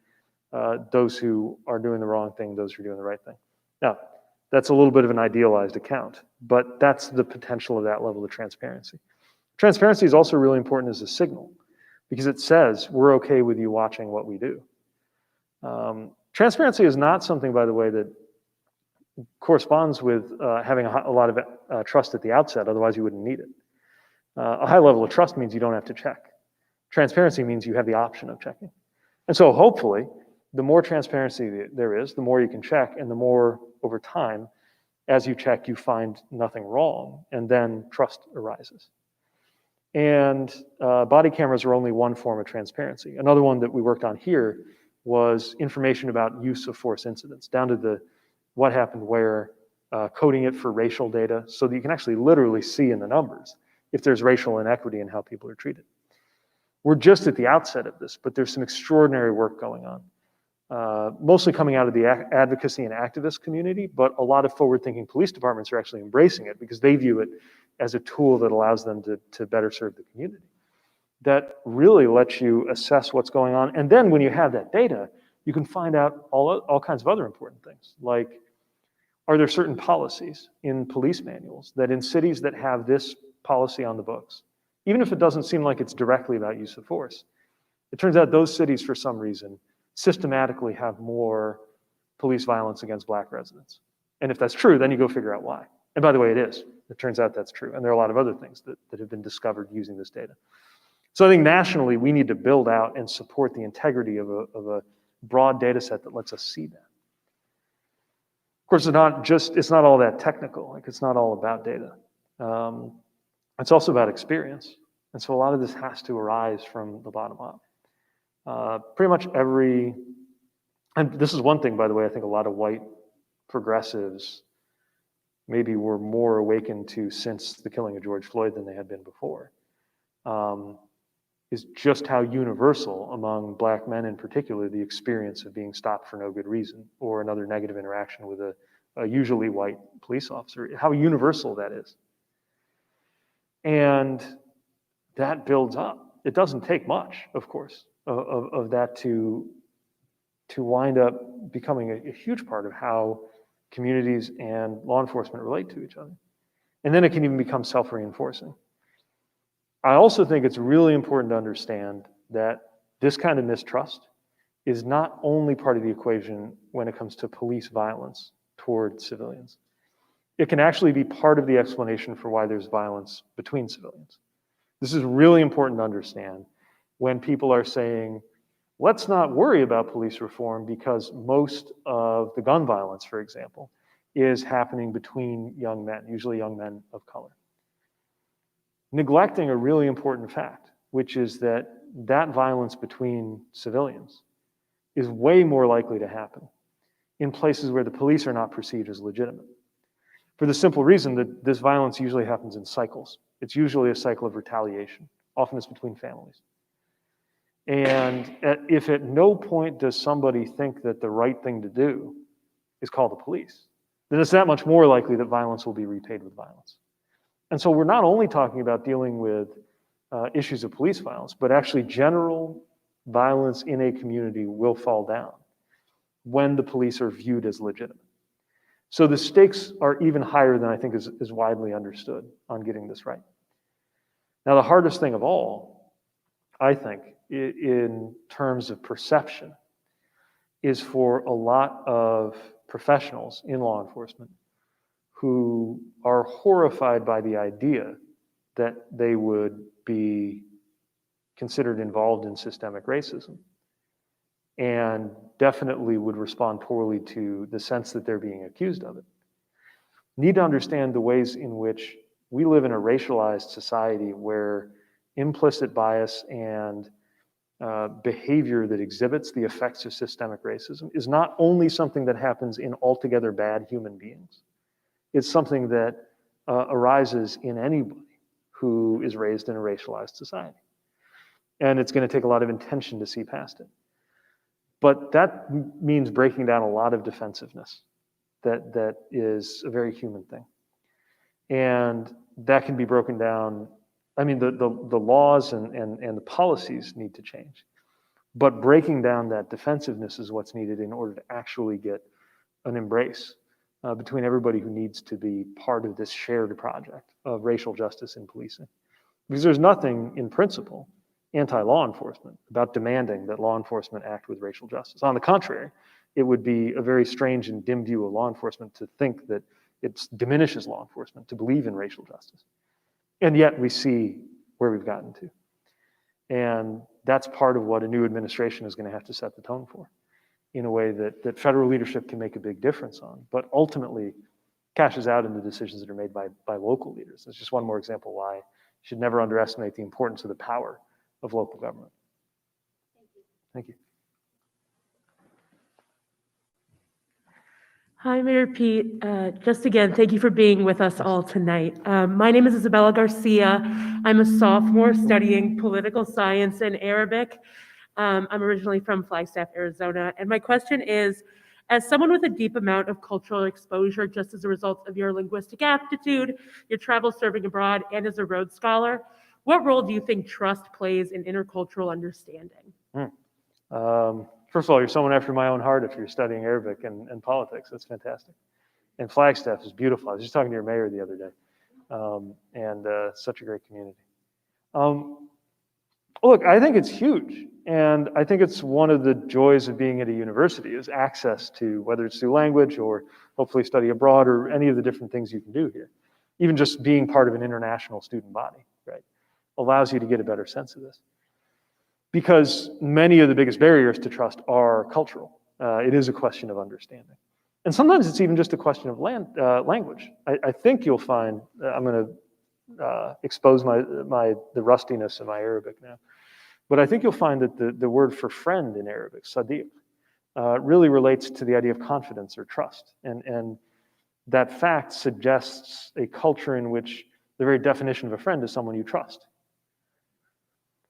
those who are doing the wrong thing, those who are doing the right thing. Now, that's a little bit of an idealized account, but that's the potential of that level of transparency. Transparency is also really important as a signal because it says we're okay with you watching what we do. Transparency is not something, by the way, that corresponds with having a lot of trust at the outset, otherwise you wouldn't need it. A high level of trust means you don't have to check. Transparency means you have the option of checking. And so hopefully, the more transparency there is, the more you can check, and the more over time, as you check, you find nothing wrong, and then trust arises. And body cameras are only one form of transparency. Another one that we worked on here was information about use of force incidents, down to the what happened where, coding it for racial data, so that you can actually literally see in the numbers if there's racial inequity in how people are treated. We're just at the outset of this, but there's some extraordinary work going on. mostly coming out of the advocacy and activist community, but a lot of forward-thinking police departments are actually embracing it because they view it as a tool that allows them to better serve the community. That really lets you assess what's going on. And then when you have that data, you can find out all kinds of other important things, like, are there certain policies in police manuals that in cities that have this policy on the books, even if it doesn't seem like it's directly about use of force, it turns out those cities, for some reason, systematically have more police violence against Black residents. And if that's true, then you go figure out why. And by the way, it is. It turns out that's true. And there are a lot of other things that have been discovered using this data. So I think nationally, we need to build out and support the integrity of a broad data set that lets us see that. Of course, it's not all that technical. Like, it's not all about data. It's also about experience. And so a lot of this has to arise from the bottom up. Pretty much and this is one thing, by the way, I think a lot of white progressives maybe were more awakened to since the killing of George Floyd than they had been before, is just how universal among Black men in particular the experience of being stopped for no good reason or another negative interaction with a usually white police officer, how universal that is. And that builds up. It doesn't take much, of course, of that to wind up becoming a huge part of how communities and law enforcement relate to each other. And then it can even become self-reinforcing. I also think it's really important to understand that this kind of mistrust is not only part of the equation when it comes to police violence toward civilians. It can actually be part of the explanation for why there's violence between civilians. This is really important to understand when people are saying, let's not worry about police reform because most of the gun violence, for example, is happening between young men, usually young men of color. Neglecting a really important fact, which is that violence between civilians is way more likely to happen in places where the police are not perceived as legitimate. For the simple reason that this violence usually happens in cycles. It's usually a cycle of retaliation. Often it's between families. And if at no point does somebody think that the right thing to do is call the police, then it's that much more likely that violence will be repaid with violence. And so we're not only talking about dealing with issues of police violence, but actually general violence in a community will fall down when the police are viewed as legitimate. So the stakes are even higher than I think is widely understood on getting this right. Now, the hardest thing of all, I think, in terms of perception, is for a lot of professionals in law enforcement who are horrified by the idea that they would be considered involved in systemic racism and definitely would respond poorly to the sense that they're being accused of it. Need to understand the ways in which we live in a racialized society where implicit bias and behavior that exhibits the effects of systemic racism is not only something that happens in altogether bad human beings, it's something that arises in anybody who is raised in a racialized society. And it's going to take a lot of intention to see past it. But that means breaking down a lot of defensiveness that is a very human thing. And that can be broken down. I mean, the laws and the policies need to change. But breaking down that defensiveness is what's needed in order to actually get an embrace between everybody who needs to be part of this shared project of racial justice in policing. Because there's nothing in principle anti-law enforcement about demanding that law enforcement act with racial justice. On the contrary, it would be a very strange and dim view of law enforcement to think that it diminishes law enforcement to believe in racial justice. And yet we see where we've gotten to. And that's part of what a new administration is going to have to set the tone for in a way that federal leadership can make a big difference on, but ultimately cashes out in the decisions that are made by local leaders. It's just one more example why you should never underestimate the importance of the power of local government. Thank you. Hi, Mayor Pete. Just again, thank you for being with us all tonight. My name is Isabella Garcia. I'm a sophomore studying political science and Arabic. I'm originally from Flagstaff, Arizona, and my question is, as someone with a deep amount of cultural exposure, just as a result of your linguistic aptitude, your travel serving abroad, and as a Rhodes Scholar, what role do you think trust plays in intercultural understanding? First of all, you're someone after my own heart if you're studying Arabic and politics. That's fantastic. And Flagstaff is beautiful. I was just talking to your mayor the other day, and such a great community. Look, I think it's huge, and I think it's one of the joys of being at a university is access to, whether it's through language or hopefully study abroad or any of the different things you can do here. Even just being part of an international student body, right, allows you to get a better sense of this. Because many of the biggest barriers to trust are cultural. It is a question of understanding. And sometimes it's even just a question of language. I think you'll find, I'm going to expose the rustiness of my Arabic now, but I think you'll find that the word for friend in Arabic, sadiq, really relates to the idea of confidence or trust. And that fact suggests a culture in which the very definition of a friend is someone you trust,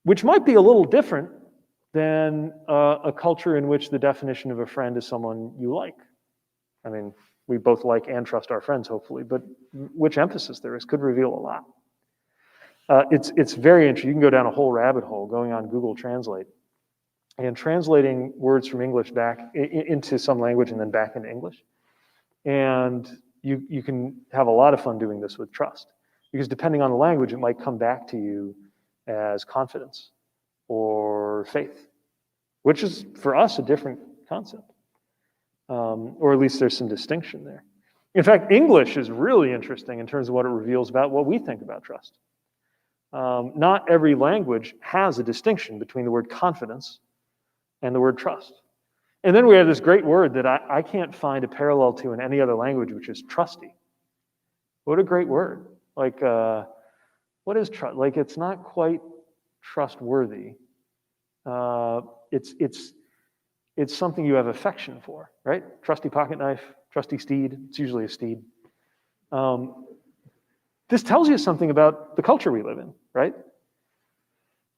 which might be a little different than a culture in which the definition of a friend is someone you like. I mean, we both like and trust our friends, hopefully, but which emphasis there is could reveal a lot. It's very interesting. You can go down a whole rabbit hole going on Google Translate and translating words from English back into some language and then back into English. And you can have a lot of fun doing this with trust, because depending on the language, it might come back to you as confidence or faith, which is for us a different concept. Or at least there's some distinction there. In fact, English is really interesting in terms of what it reveals about what we think about trust. Not every language has a distinction between the word confidence and the word trust. And then we have this great word that I can't find a parallel to in any other language, which is trusty. What a great word. Like, what is trust? Like, it's not quite trustworthy. It's something you have affection for, right? Trusty pocket knife, trusty steed. It's usually a steed. This tells you something about the culture we live in, right?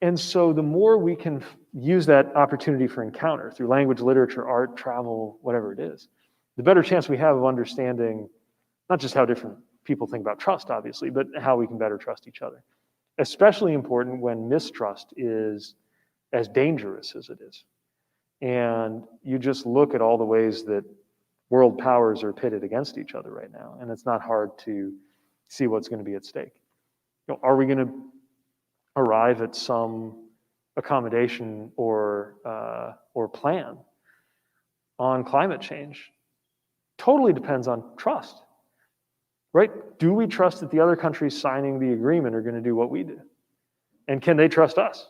And so the more we can use that opportunity for encounter through language, literature, art, travel, whatever it is, the better chance we have of understanding not just how different people think about trust, obviously, but how we can better trust each other. Especially important when mistrust is as dangerous as it is. And you just look at all the ways that world powers are pitted against each other right now, and it's not hard to see what's going to be at stake. You know, are we going to arrive at some accommodation or plan on climate change? Totally depends on trust, right? Do we trust that the other countries signing the agreement are going to do what we do? And can they trust us?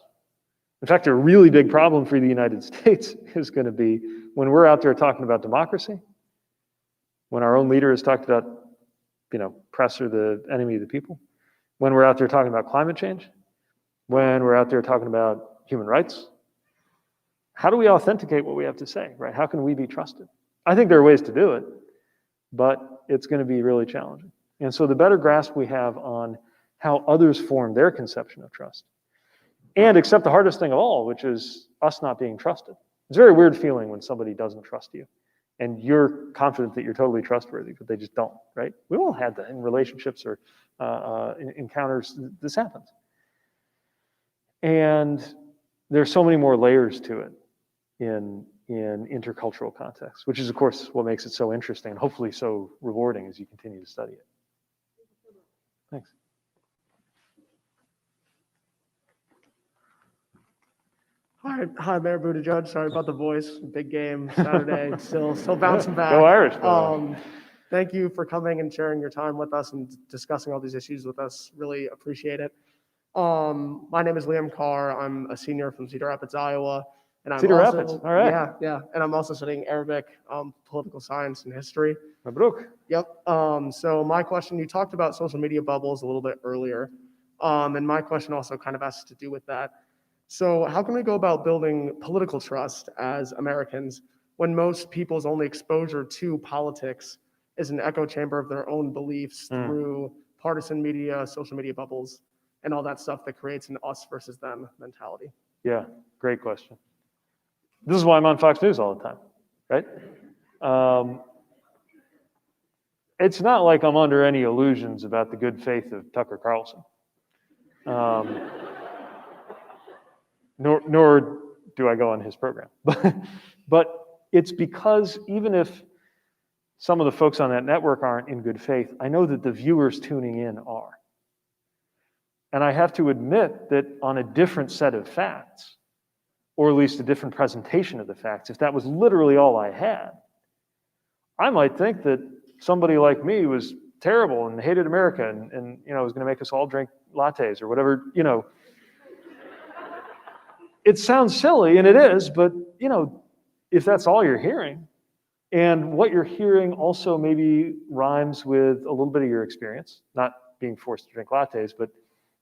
In fact, a really big problem for the United States is going to be when we're out there talking about democracy, when our own leader has talked about, press are the enemy of the people, when we're out there talking about climate change, when we're out there talking about human rights. How do we authenticate what we have to say, right? How can we be trusted? I think there are ways to do it, but it's going to be really challenging. And so the better grasp we have on how others form their conception of trust, and accept the hardest thing of all, which is us not being trusted. It's a very weird feeling when somebody doesn't trust you and you're confident that you're totally trustworthy, but they just don't, right? We all had that in relationships or in encounters. This happens. And there's so many more layers to it in intercultural context, which is, of course, what makes it so interesting and hopefully so rewarding as you continue to study it. Thanks. Hi, Mayor Buttigieg. Sorry about the voice. Big game Saturday. Still bouncing back. Go Irish, brother. Thank you for coming and sharing your time with us and discussing all these issues with us. Really appreciate it. My name is Liam Carr. I'm a senior from Cedar Rapids, Iowa, and I'm Cedar also, Rapids. All right. yeah, and I'm also studying Arabic, political science, and history. Mabruk. Yep. So my question, you talked about social media bubbles a little bit earlier, and my question also kind of has to do with that. So how can we go about building political trust as Americans when most people's only exposure to politics is an echo chamber of their own beliefs through partisan media, social media bubbles, and all that stuff that creates an us versus them mentality? Yeah, great question. This is why I'm on Fox News all the time, right? It's not like I'm under any illusions about the good faith of Tucker Carlson. Nor do I go on his program. But it's because even if some of the folks on that network aren't in good faith, I know that the viewers tuning in are. And I have to admit that on a different set of facts, or at least a different presentation of the facts, if that was literally all I had, I might think that somebody like me was terrible and hated America and was going to make us all drink lattes or whatever, It sounds silly, and it is, but, if that's all you're hearing, and what you're hearing also maybe rhymes with a little bit of your experience, not being forced to drink lattes, but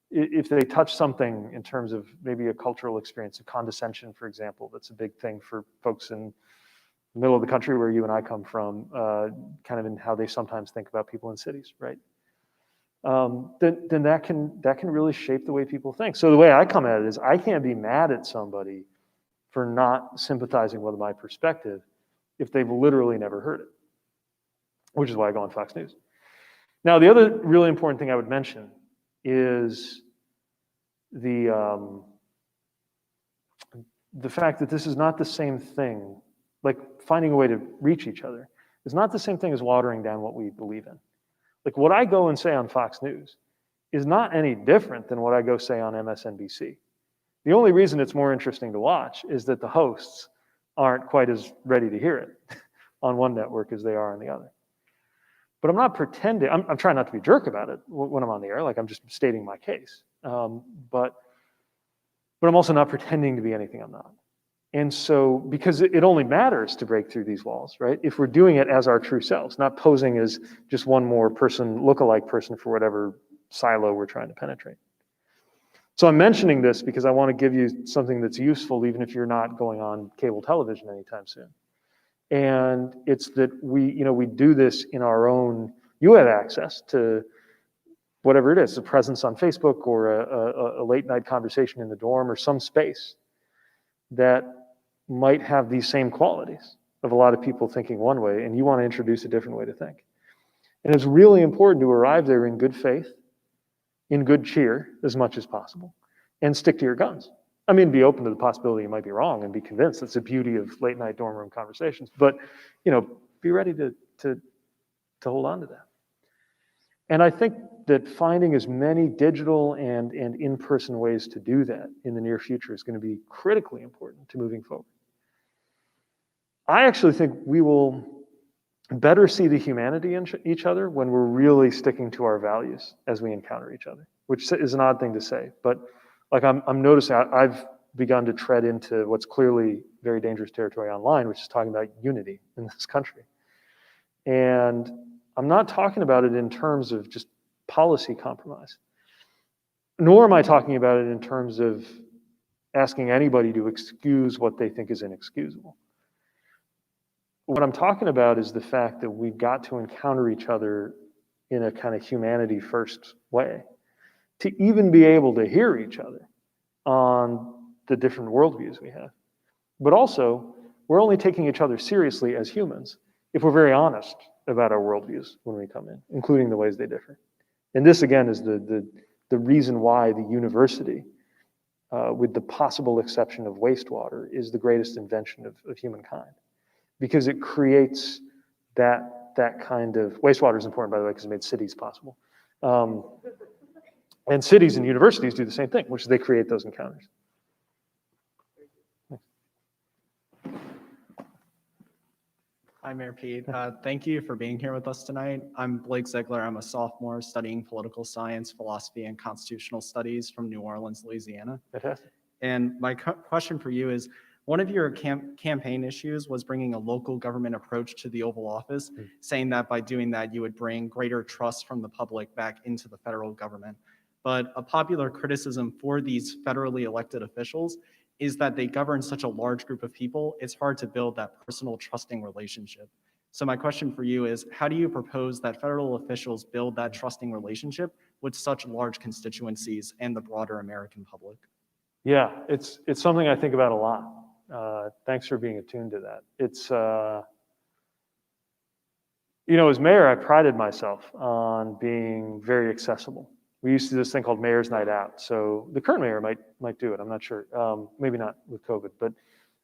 if they touch something in terms of maybe a cultural experience of condescension, for example, that's a big thing for folks in the middle of the country where you and I come from, kind of in how they sometimes think about people in cities, right? Then that can really shape the way people think. So the way I come at it is I can't be mad at somebody for not sympathizing with my perspective if they've literally never heard it, which is why I go on Fox News. Now, the other really important thing I would mention is the fact that this is not the same thing, like finding a way to reach each other is not the same thing as watering down what we believe in. Like what I go and say on Fox News is not any different than what I go say on MSNBC. The only reason it's more interesting to watch is that the hosts aren't quite as ready to hear it on one network as they are on the other. But I'm not pretending, I'm trying not to be a jerk about it when I'm on the air, like I'm just stating my case. But I'm also not pretending to be anything I'm not. And so, because it only matters to break through these walls, right? If we're doing it as our true selves, not posing as just one more person, look-alike person for whatever silo we're trying to penetrate. So I'm mentioning this because I want to give you something that's useful even if you're not going on cable television anytime soon. And it's that we do this in our own, you have access to whatever it is, a presence on Facebook or a late night conversation in the dorm or some space that might have these same qualities of a lot of people thinking one way, and you want to introduce a different way to think. And it's really important to arrive there in good faith, in good cheer, as much as possible, and stick to your guns. I mean, be open to the possibility you might be wrong and be convinced. That's the beauty of late night dorm room conversations. But, be ready to hold on to that. And I think that finding as many digital and in-person ways to do that in the near future is going to be critically important to moving forward. I actually think we will better see the humanity in each other when we're really sticking to our values as we encounter each other, which is an odd thing to say. But like I'm noticing, I've begun to tread into what's clearly very dangerous territory online, which is talking about unity in this country. And I'm not talking about it in terms of just policy compromise, nor am I talking about it in terms of asking anybody to excuse what they think is inexcusable. What I'm talking about is the fact that we've got to encounter each other in a kind of humanity first way to even be able to hear each other on the different worldviews we have. But also, we're only taking each other seriously as humans if we're very honest about our worldviews when we come in, including the ways they differ. And this, again, is the reason why the university, with the possible exception of wastewater, is the greatest invention of humankind. Because it creates that kind of, wastewater is important, by the way, because it made cities possible. And cities and universities do the same thing, which is they create those encounters. Hi, Mayor Pete. Thank you for being here with us tonight. I'm Blake Ziegler. I'm a sophomore studying political science, philosophy, and constitutional studies from New Orleans, Louisiana. Fantastic. And my question for you is, one of your campaign issues was bringing a local government approach to the Oval Office, saying that by doing that, you would bring greater trust from the public back into the federal government. But a popular criticism for these federally elected officials is that they govern such a large group of people, it's hard to build that personal trusting relationship. So my question for you is, how do you propose that federal officials build that trusting relationship with such large constituencies and the broader American public? Yeah, it's something I think about a lot. Thanks for being attuned to that. It's, as mayor, I prided myself on being very accessible. We used to do this thing called Mayor's Night Out. So the current mayor might do it. I'm not sure. Maybe not with COVID, but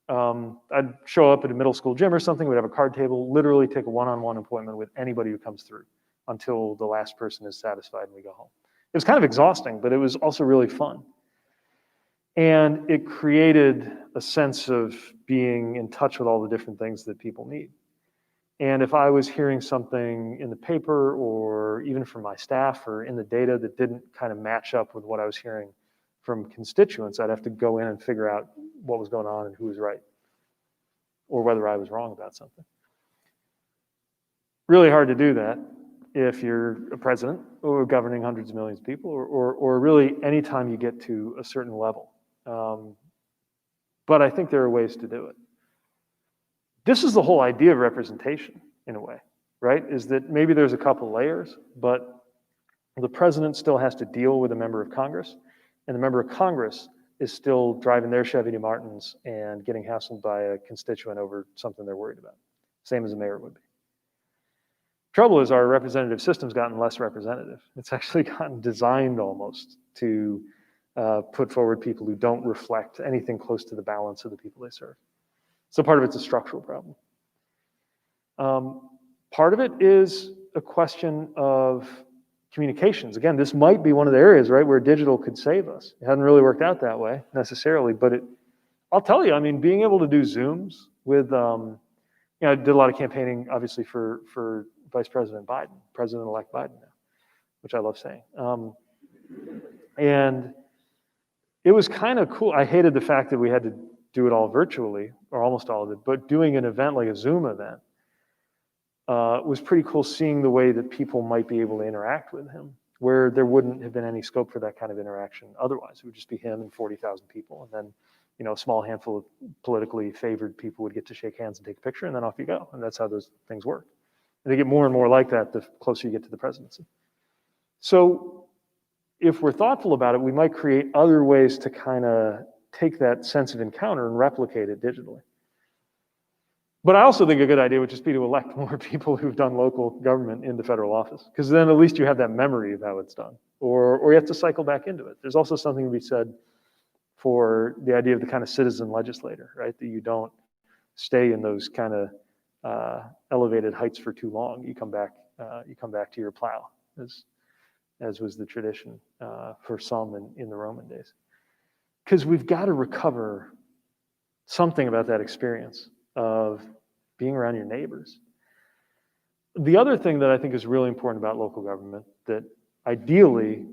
I'd show up at a middle school gym or something. We'd have a card table, literally take a one-on-one appointment with anybody who comes through until the last person is satisfied and we go home. It was kind of exhausting, but it was also really fun. And it created a sense of being in touch with all the different things that people need. And if I was hearing something in the paper or even from my staff or in the data that didn't kind of match up with what I was hearing from constituents, I'd have to go in and figure out what was going on and who was right, or whether I was wrong about something. Really hard to do that if you're a president or governing hundreds of millions of people, or really anytime you get to a certain level. But I think there are ways to do it. This is the whole idea of representation, in a way, right? Is that maybe there's a couple layers, but the president still has to deal with a member of Congress, and the member of Congress is still driving their Chevy DeMartins and getting hassled by a constituent over something they're worried about, same as a mayor would be. Trouble is our representative system's gotten less representative. It's actually gotten designed almost to put forward people who don't reflect anything close to the balance of the people they serve. So part of it's a structural problem. Part of it is a question of communications. Again, this might be one of the areas, right, where digital could save us. It hasn't really worked out that way necessarily, but I'll tell you, I mean, being able to do Zooms with, I did a lot of campaigning, obviously, for Vice President Biden, President-elect Biden now, which I love saying. And it was kind of cool. I hated the fact that we had to do it all virtually, or almost all of it, but doing an event like a Zoom event was pretty cool, seeing the way that people might be able to interact with him, where there wouldn't have been any scope for that kind of interaction otherwise. It would just be him and 40,000 people, and then a small handful of politically favored people would get to shake hands and take a picture, and then off you go. And that's how those things work. And they get more and more like that the closer you get to the presidency. So if we're thoughtful about it, we might create other ways to kind of take that sense of encounter and replicate it digitally. But I also think a good idea would just be to elect more people who've done local government into federal office, because then at least you have that memory of how it's done, or you have to cycle back into it. There's also something to be said for the idea of the kind of citizen legislator, right? That you don't stay in those kind of elevated heights for too long. You come back to your plow, as was the tradition for some in the Roman days. Because we've got to recover something about that experience of being around your neighbors. The other thing that I think is really important about local government, that ideally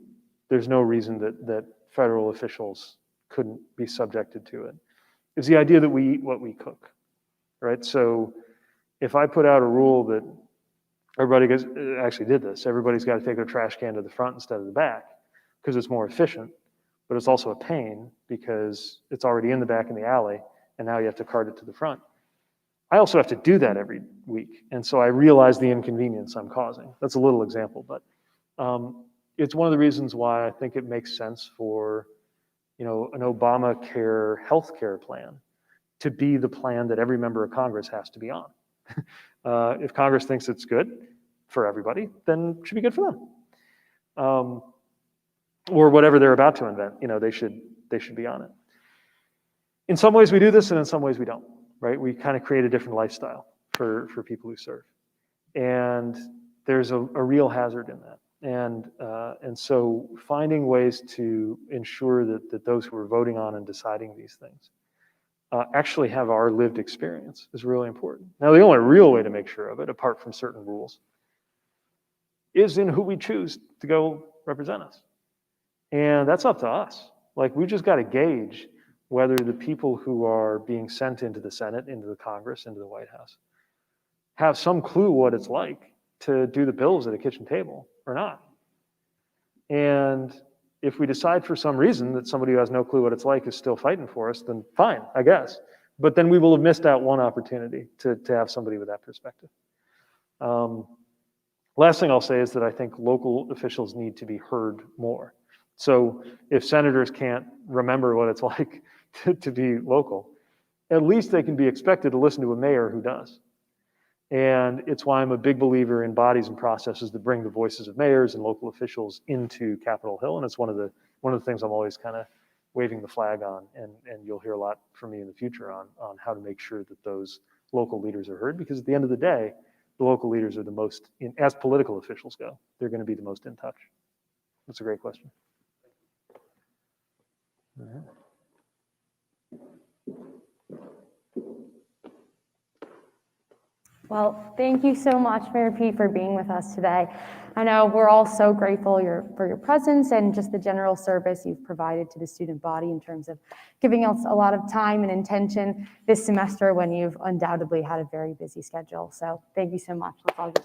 there's no reason that federal officials couldn't be subjected to it, is the idea that we eat what we cook, right? So if I put out a rule that everybody's got to take their trash can to the front instead of the back, because it's more efficient, but it's also a pain because it's already in the back in the alley, and now you have to cart it to the front. I also have to do that every week, and so I realize the inconvenience I'm causing. That's a little example, but it's one of the reasons why I think it makes sense for an Obamacare healthcare plan to be the plan that every member of Congress has to be on. If Congress thinks it's good for everybody, then it should be good for them. Or whatever they're about to invent, they should be on it. In some ways we do this, and in some ways we don't, right? We kind of create a different lifestyle for people who serve. And there's a real hazard in that. And so finding ways to ensure that those who are voting on and deciding these things actually have our lived experience is really important. Now, the only real way to make sure of it, apart from certain rules, is in who we choose to go represent us. And that's up to us. Like, we just got to gauge whether the people who are being sent into the Senate, into the Congress, into the White House, have some clue what it's like to do the bills at a kitchen table or not. And if we decide for some reason that somebody who has no clue what it's like is still fighting for us, then fine, I guess. But then we will have missed out one opportunity to have somebody with that perspective. Last thing I'll say is that I think local officials need to be heard more. So if senators can't remember what it's like to be local, at least they can be expected to listen to a mayor who does. And it's why I'm a big believer in bodies and processes that bring the voices of mayors and local officials into Capitol Hill. And it's one of the things I'm always kind of waving the flag on. And you'll hear a lot from me in the future on how to make sure that those local leaders are heard, because at the end of the day, the local leaders are the most, as political officials go, they're going to be the most in touch. That's a great question. All right. Well, thank you so much, Mayor Pete, for being with us today. I know we're all so grateful for your presence and just the general service you've provided to the student body in terms of giving us a lot of time and attention this semester when you've undoubtedly had a very busy schedule. So thank you so much.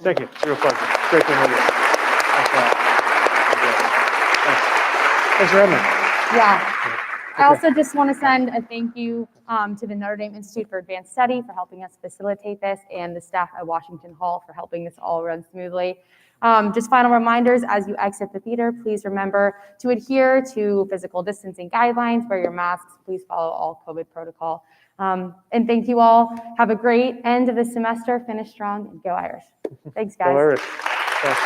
Thank you. It's a real pleasure. It's great being with you. Thanks a lot. Thanks for having me. Yeah. I also just want to send a thank you to the Notre Dame Institute for Advanced Study for helping us facilitate this, and the staff at Washington Hall for helping this all run smoothly. Just final reminders, as you exit the theater, please remember to adhere to physical distancing guidelines, wear your masks, please follow all COVID protocol. And thank you all. Have a great end of the semester, finish strong, and go Irish. Thanks, guys. Go Irish. Thanks.